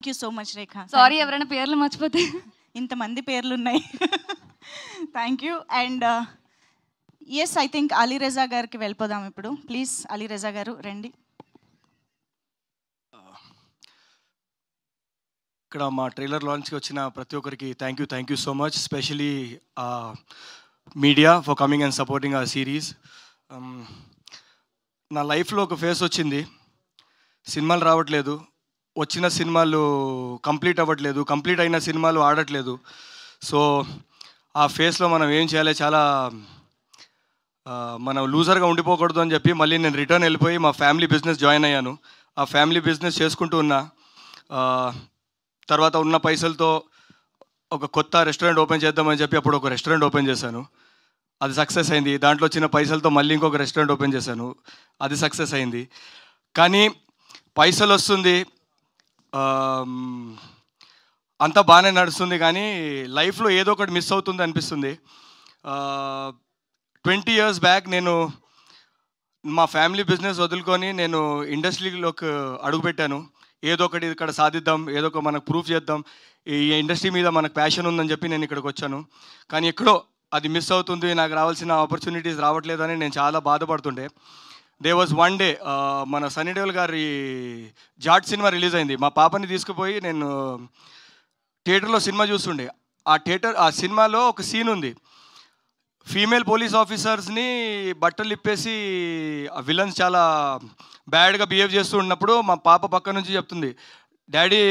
You so much Rekha. Sorry ఎవరైనా పేర్లు మర్చిపోతే. ఇంతమంది పేర్లు ఉన్నాయి. Thank you. And yes, I think Aliraza గారికి వెళ్ళిపోదాం ఇప్పుడు. ప్లీజ్ అలీరజా గారు రండి. ఇక్కడ మా ట్రైలర్ లాంచ్కి వచ్చిన ప్రతి ఒక్కరికి thank you so much, especially media for coming and supporting ఆ సిరీస్. నా లైఫ్లో ఒక ఫేస్ వచ్చింది, సినిమాలు రావట్లేదు, వచ్చిన సినిమాలు కంప్లీట్ అవ్వట్లేదు, కంప్లీట్ అయిన సినిమాలు ఆడట్లేదు. సో ఆ ఫేస్లో మనం ఏం చేయాలి, చాలా మనం లూజర్గా ఉండిపోకూడదు అని చెప్పి మళ్ళీ నేను రిటర్న్ వెళ్ళిపోయి మా ఫ్యామిలీ బిజినెస్ జాయిన్ అయ్యాను. ఆ ఫ్యామిలీ బిజినెస్ చేసుకుంటూ ఉన్నా. తర్వాత ఉన్న పైసలతో ఒక కొత్త రెస్టారెంట్ ఓపెన్ చేద్దామని చెప్పి అప్పుడు ఒక రెస్టారెంట్ ఓపెన్ చేశాను, అది సక్సెస్ అయింది. దాంట్లో వచ్చిన పైసలతో మళ్ళీ ఇంకొక రెస్టారెంట్ ఓపెన్ చేశాను, అది సక్సెస్ అయింది. కానీ పైసలు వస్తుంది, అంతా బాగానే నడుస్తుంది, కానీ లైఫ్లో ఏదో ఒకటి మిస్ అవుతుంది అనిపిస్తుంది. 20 years బ్యాక్ నేను మా ఫ్యామిలీ బిజినెస్ వదులుకొని నేను ఇండస్ట్రీలోకి అడుగుపెట్టాను. ఏదో ఒకటి ఇక్కడ సాధిద్దాం, ఏదో ఒక మనకు ప్రూఫ్ చేద్దాం, ఈ ఇండస్ట్రీ మీద మనకు ప్యాషన్ ఉందని చెప్పి నేను ఇక్కడికి వచ్చాను. కానీ ఎక్కడో అది మిస్ అవుతుంది, నాకు రావాల్సిన ఆపర్చునిటీస్ రావట్లేదని నేను చాలా బాధపడుతుండే. దే వాజ్ వన్ డే మన సన్నీ దేవల్ గారి జాట్ సినిమా రిలీజ్ అయింది. మా పాపని తీసుకుపోయి నేను థియేటర్లో సినిమా చూస్తుండే. ఆ సినిమాలో ఒక సీన్ ఉంది, ఫీమేల్ పోలీస్ ఆఫీసర్స్ని బట్టలు ఇప్పేసి విలన్స్ చాలా బ్యాడ్గా బిహేవ్ చేస్తూ ఉన్నప్పుడు మా పాప పక్క నుంచి చెప్తుంది, డాడీ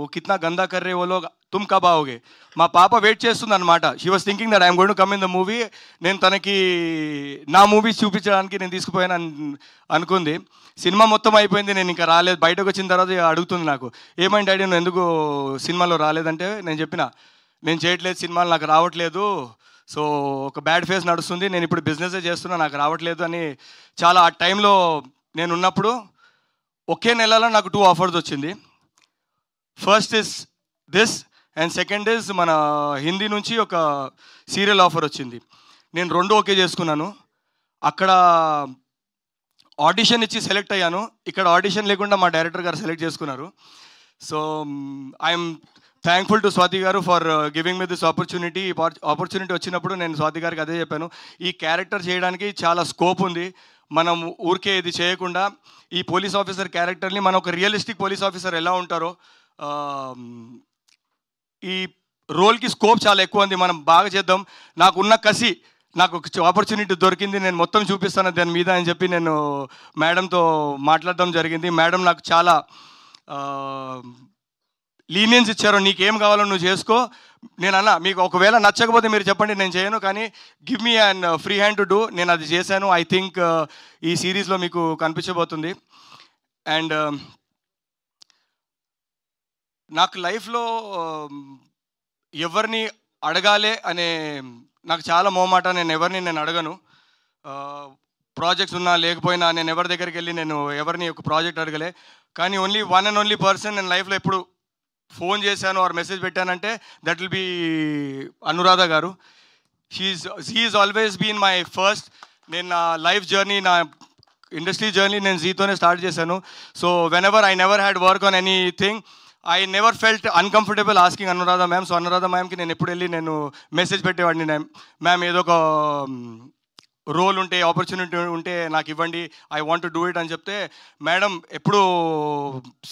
ఓ కిత్నా గందా కర్రే ఓలో తుమ్ కబ్ ఆవోగే. మా పాప వెయిట్ చేస్తుంది అనమాట. She was thinking that I'm going to come in the movie. నేను తనకి నా మూవీస్ చూపించడానికి నేను తీసుకుపోయాను అనుకుంది. సినిమా మొత్తం అయిపోయింది, నేను ఇంకా రాలేదు. బయటకు వచ్చిన తర్వాత అడుగుతుంది నాకు, ఏమైంది డాడీ నువ్వు ఎందుకు సినిమాలో రాలేదంటే నేను చెప్పిన, నేను చేయట్లేదు సినిమాలు, నాకు రావట్లేదు, సో ఒక బ్యాడ్ ఫేస్ నడుస్తుంది, నేను ఇప్పుడు బిజినెసే చేస్తున్నా, నాకు రావట్లేదు అని. చాలా ఆ టైంలో నేను ఉన్నప్పుడు ఒకే నెలలో నాకు 2 ఆఫర్స్ వచ్చింది. First is this and second is మన హిందీ నుంచి ఒక సీరియల్ ఆఫర్ వచ్చింది. నేను 2 ఓకే చేసుకున్నాను. అక్కడ ఆడిషన్ ఇచ్చి సెలెక్ట్ అయ్యాను, ఇక్కడ ఆడిషన్ లేకుండా మా డైరెక్టర్ గారు సెలెక్ట్ చేసుకున్నారు. So I'm thankful to Swathi గారు for giving me this opportunity. ఈ ఆపర్చునిటీ వచ్చినప్పుడు నేను స్వాతి గారికి అదే చెప్పాను, ఈ క్యారెక్టర్ చేయడానికి చాలా స్కోప్ ఉంది, మనం ఊరికే ఇది చేయకుండా ఈ పోలీస్ ఆఫీసర్ క్యారెక్టర్ని మనం ఒక రియలిస్టిక్ పోలీస్ ఆఫీసర్ ఎలా ఉంటారో ఈ రోల్కి స్కోప్ చాలా ఎక్కువ ఉంది, మనం బాగా చేద్దాం. నాకున్న కసి, నాకు ఒక ఆపర్చునిటీ దొరికింది, నేను మొత్తం చూపిస్తాను దాని మీద అని చెప్పి నేను మేడంతో మాట్లాడడం జరిగింది. మేడం నాకు చాలా లీనియన్స్ ఇచ్చారు, నీకేం కావాలో నువ్వు చేసుకో. నేను అన్నా, మీకు ఒకవేళ నచ్చకపోతే మీరు చెప్పండి, నేను చేయను, కానీ give me and free hand to do. నేను అది చేశాను. ఐ థింక్ ఈ సిరీస్లో మీకు కనిపించబోతుంది. అండ్ నాకు లైఫ్లో ఎవరిని అడగాలి అనే నాకు చాలా మోమాట, నేను ఎవరిని నేను అడగను. ప్రాజెక్ట్స్ ఉన్నా లేకపోయినా నేను ఎవరి దగ్గరికి వెళ్ళి నేను ఎవరిని ఒక ప్రాజెక్ట్ అడగలే. కానీ only one and only person నేను లైఫ్లో ఎప్పుడు ఫోన్ చేశాను ఆర్ మెసేజ్ పెట్టానంటే దట్ విల్ బీ అనురాధ గారు. She is always been my first. నేను నా లైఫ్ జర్నీ, నా ఇండస్ట్రీ జర్నీ నేను జీతోనే స్టార్ట్ చేశాను. So whenever I never had work on anything, I never felt uncomfortable asking Anuradha ma'am. So Anuradha మ్యామ్కి నేను ఎప్పుడు వెళ్ళి నేను మెసేజ్ పెట్టేవాడిని, మ్యామ్ ఏదో ఒక రోల్ ఉంటే, ఆపర్చునిటీ ఉంటే నాకు ఇవ్వండి, I want to do it అని చెప్తే మేడం ఎప్పుడు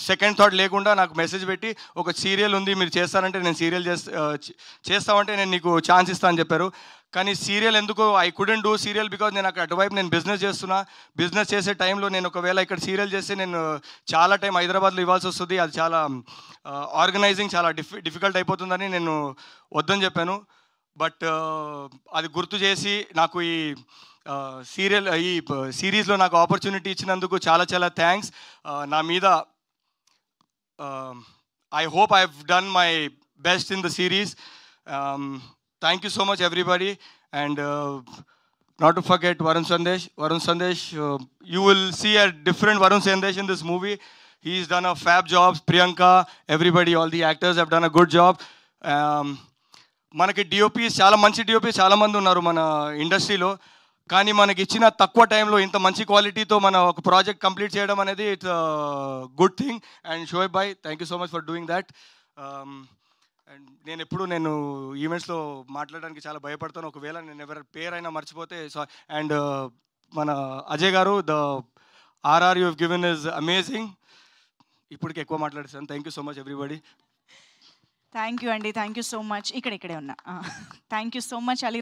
సెకండ్ థాట్ లేకుండా నాకు మెసేజ్ పెట్టి, ఒక సీరియల్ ఉంది మీరు చేస్తారంటే నేను సీరియల్ చేస్తామంటే నేను నీకు ఛాన్స్ ఇస్తాను అని చెప్పారు. కానీ సీరియల్ ఎందుకో I couldn't do serial because నేను అక్కడ అటువైపు నేను బిజినెస్ చేస్తున్నా. బిజినెస్ చేసే టైంలో నేను ఒకవేళ ఇక్కడ సీరియల్ చేస్తే నేను చాలా టైం హైదరాబాద్లో ఇవ్వాల్సి వస్తుంది, అది చాలా ఆర్గనైజింగ్ చాలా డిఫికల్ట్ అయిపోతుందని నేను వద్దని చెప్పాను. బట్ అది గుర్తు చేసి నాకు ఈ సిరీస్లో నాకు ఆపర్చునిటీ ఇచ్చినందుకు చాలా చాలా థ్యాంక్స్. నా మీద I hope I have done my best in the series. Thank you so much everybody. And not to forget Varun Sandesh, you will see a different Varun Sandesh in this movie. He's done a fab job. Priyanka, everybody, all the actors have done a good job. మనకి DOPs చాలా మంచి DOPs చాలా మంది ఉన్నారు మన ఇండస్ట్రీలో, కానీ మనకి ఇచ్చిన తక్కువ టైంలో ఇంత మంచి క్వాలిటీతో మన ఒక ప్రాజెక్ట్ కంప్లీట్ చేయడం అనేది it's good thing. And Shoaib Bhai, thank you so much for doing that. And నేను ఈవెంట్స్లో మాట్లాడడానికి చాలా భయపడతాను, ఒకవేళ నేను ఎవరి పేరైనా మర్చిపోతే. సో అండ్ మన అజయ్ గారు, the R R you have given is amazing. ఇప్పటికి ఎక్కువ మాట్లాడేసాను. Thank you so much everybody. Thank you అండి, థ్యాంక్ యూ సో మచ్. ఇక్కడే ఉన్నా. Thank you so much Ali